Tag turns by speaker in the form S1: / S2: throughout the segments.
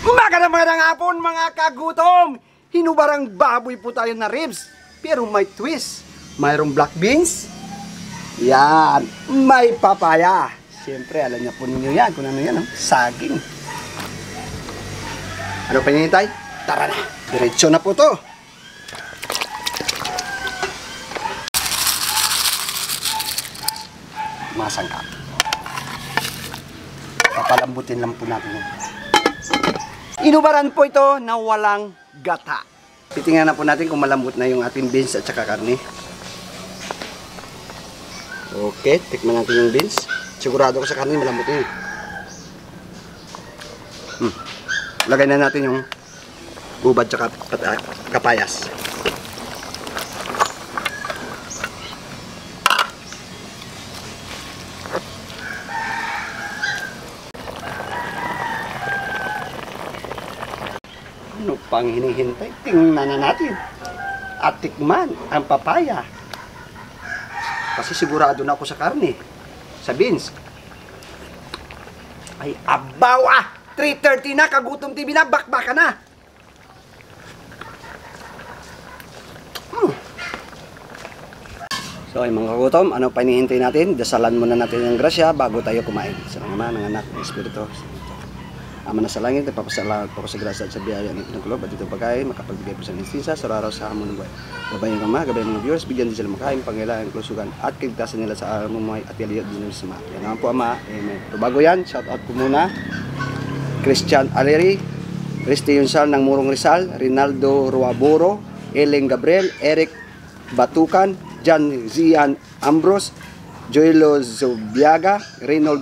S1: Magandang hapon mga kagutom! Hinubarang baboy po tayo na ribs, pero may twist. Mayroong black beans. Yan, may papaya. Siyempre, alam niya po ninyo yan kung ano yan, saging. Ano pa hinihintay? Tara na, diretso na po to. Masangkap. Papalambutin lang po natin yan. Inubaran po ito na walang gata. Titingnan na po natin kung malambot na yung ating beans at saka karne. Okay, tikman natin yung beans. Sigurado ko sa karne malambot yun. Lagay na natin yung ubad at kapayas. Ano pang hinihintay? Tingnan na natin. At tikman ang papaya. Kasi sigurado na ako sa karne. Sa beans. Ay, abaw ah! 3:30 na, Kagutom TV na, bakbaka na! So ay mga kagutom, ano pa hinihintay natin? Dasalan muna natin yung grasya bago tayo kumain. Sa mga Ama, ng Anak, ng Espiritu. Ama na sa langit, nagpapasalamat po ko sa grasya at sa biyaya ng pinagkulob at dito pagkain, makapagbigay po sa instinsa sa araw sa hamon ng buhay. Gabayan ka ma, gabayan mga viewers, bigyan din sila makain, pangailangan, klusugan at kaligtasan nila sa araw ng buhay at yaliyot din sa mga. Yan naman po Ama, amen. So bago yan, shout out po muna. Christian Aleri, Christy Yunsal ng Murong Rizal, Rinaldo Ruaboro, Eleng Gabriel, Eric Batukan, Jan Zian Ambros, Joelo Zubiaga, Reynold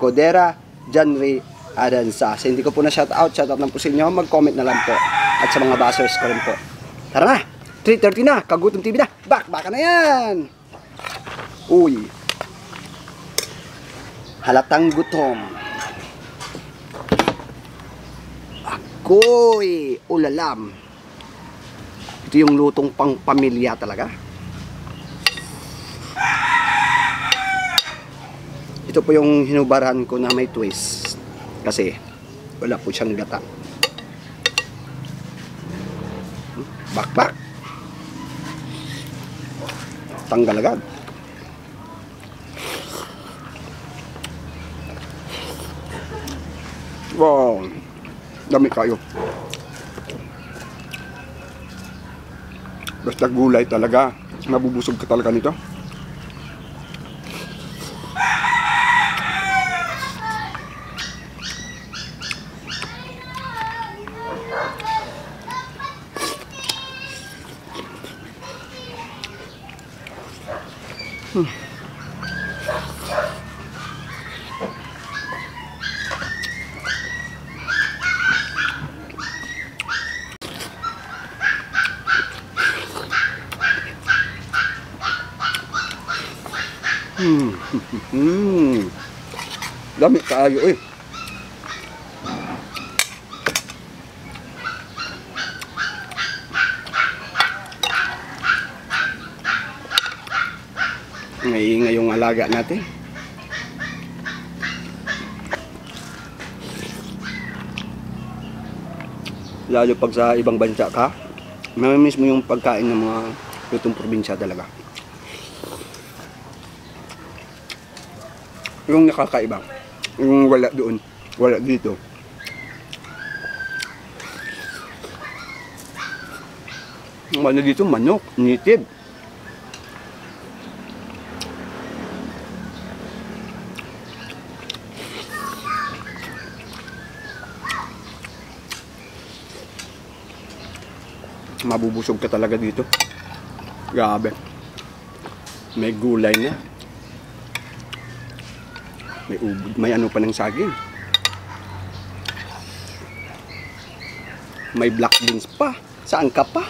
S1: Codera, Jan Ray Adansa. So, hindi ko po na shout out lang po sa inyo, mag-comment na lang po. At sa mga basers ko rin po. Tara na, 3:30 na, Kagutom TV na, baka na yan! Uy, halatang gutom. Ako'y ulalam. Ito yung lutong pang pamilya talaga. Ito po yung hinubaran ko na may twist. Kasi wala po siyang gata. Bakbak. Tanggal agad. Wow. Dami kayo. Basta gulay talaga. Nabubusog ka talaga nito. Dami kaayo eh. Ngayon yung alaga natin. Lalo pag sa ibang bansa ka, mamimiss mo yung pagkain ng mga lutong probinsya talaga. Yung nakakaiba. Yung wala doon, wala dito. Yung ano dito, manok, native. Mabubusog ka talaga dito. Grabe. May gulay na. May ubod, may ano pa ng saging. May black beans pa. Saan ka pa?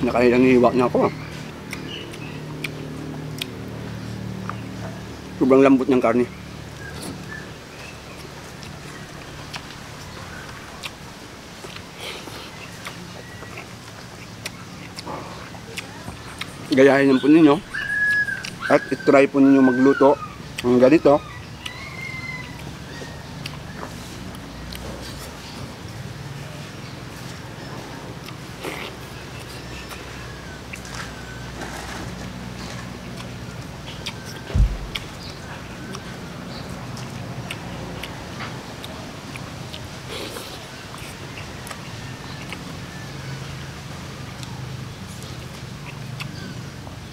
S1: Nakailang hiwa na ako. Sobrang lambot ng karne. Gayahin lang po ninyo. At itry po ninyo magluto ng ganito.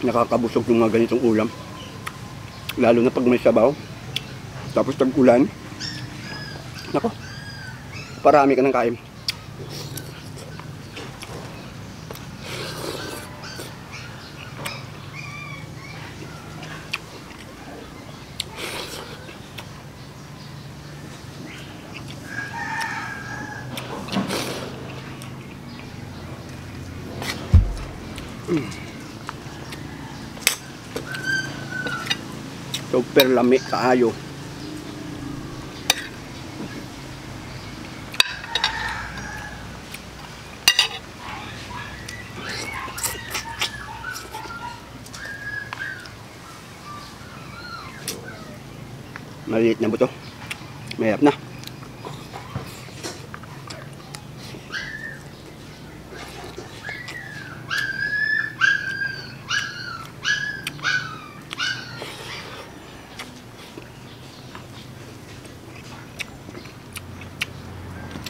S1: Nakakabusog yung mga ganitong ulam, lalo na pag may sabaw tapos tag-ulan. Nako, parami ka ng kain. Super lami kaayo. Maliit na buto. Mayap na.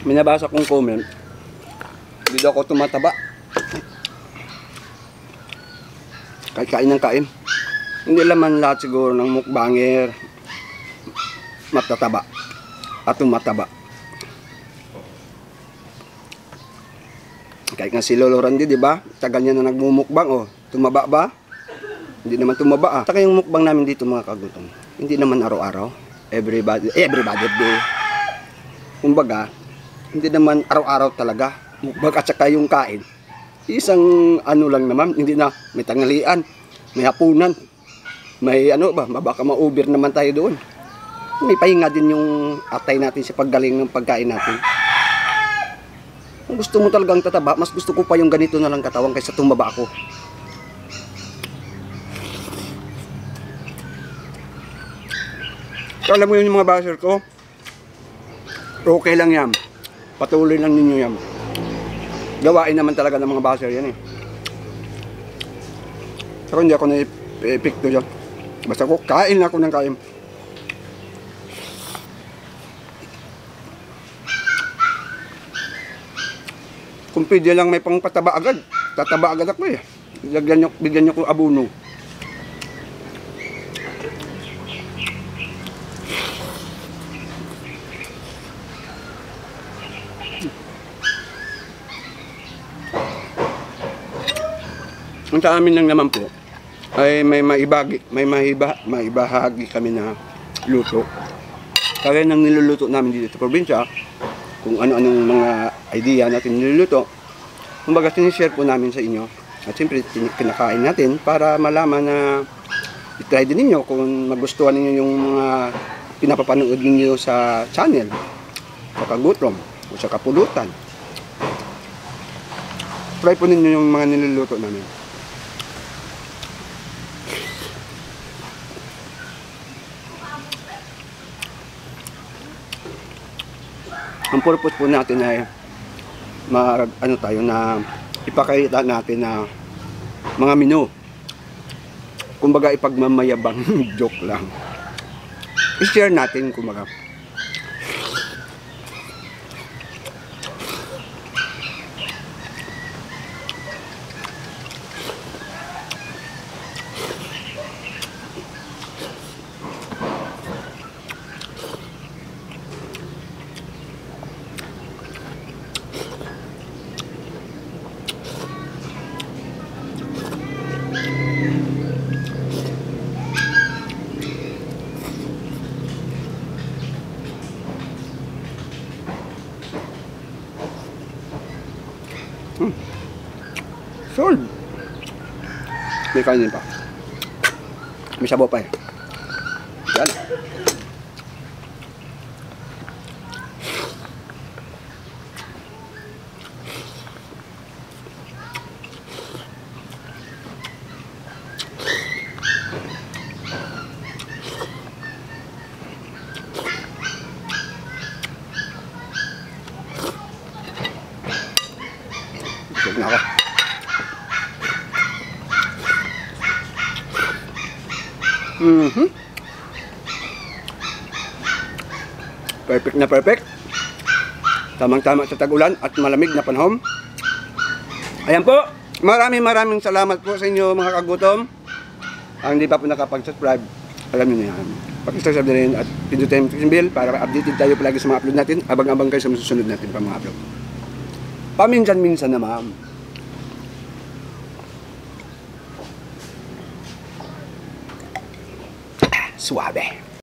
S1: May nabasa kong comment, hindi daw ako tumataba. Kahit kain ng kain. Hindi laman lahat siguro ng mukbanger matataba at tumataba. Kahit nga si Lolo Randy, di ba? Tagal niya na nagmumukbang, oh. Tumaba ba? Hindi naman tumaba, ah. Saka yung mukbang namin dito, mga kagutom, hindi naman araw-araw. Everybody day. Kumbaga, hindi naman araw-araw talaga. Mukbang at saka yung kain. Isang ano lang naman, hindi na may tanghalian, may hapunan, may ano ba, baka ma-over naman tayo doon. May pahinga din yung atay natin sa paggaling ng pagkain natin. Kung gusto mo talagang tataba, mas gusto ko pa yung ganito na lang katawan kaysa tumaba ako. So, alam mo yun yung mga basher ko, okay lang yan. Patuloy lang ninyo yan. Gawain naman talaga ng mga basher yan eh. Pero hindi ako na-epekto dyan. Basta ko, kain na ako ng kain. Kung pwede lang may pangpataba agad, tataba agad ako eh. Bigyan nyo ko abono. Ang sa amin lang naman po ay may maibahagi kami na luto. Kaya nang niluluto namin dito sa probinsya, kung ano-anong mga idea natin niluluto, kumbaga sinishare po namin sa inyo. At siyempre kinakain natin para malaman na i-try din ninyo kung magustuhan ninyo yung mga pinapapanood ninyo sa channel, sa Kagutom o sa Kapulutan. Try po ninyo yung mga niluluto namin. Ang purpose po natin ay ipakita natin na mga menu. Kumbaga ipagmamayabang joke lang. I-share natin kumbaga. Sold. May kainin pa. May sabaw pa eh. Yan. Perfect na perfect. Tamang-tama sa tag-ulan at malamig na panahon. Ayan po. Maraming salamat po sa inyo mga kagutom. Ang hindi pa po nakapag-subscribe, alam niyo na yan. Pag-subscribe na rin at pindutin yung bell para updated tayo palagi sa mga upload natin. Abang-abang kayo sa susunod natin pa mga upload. Paminsan-minsan na ma'am. Suabe.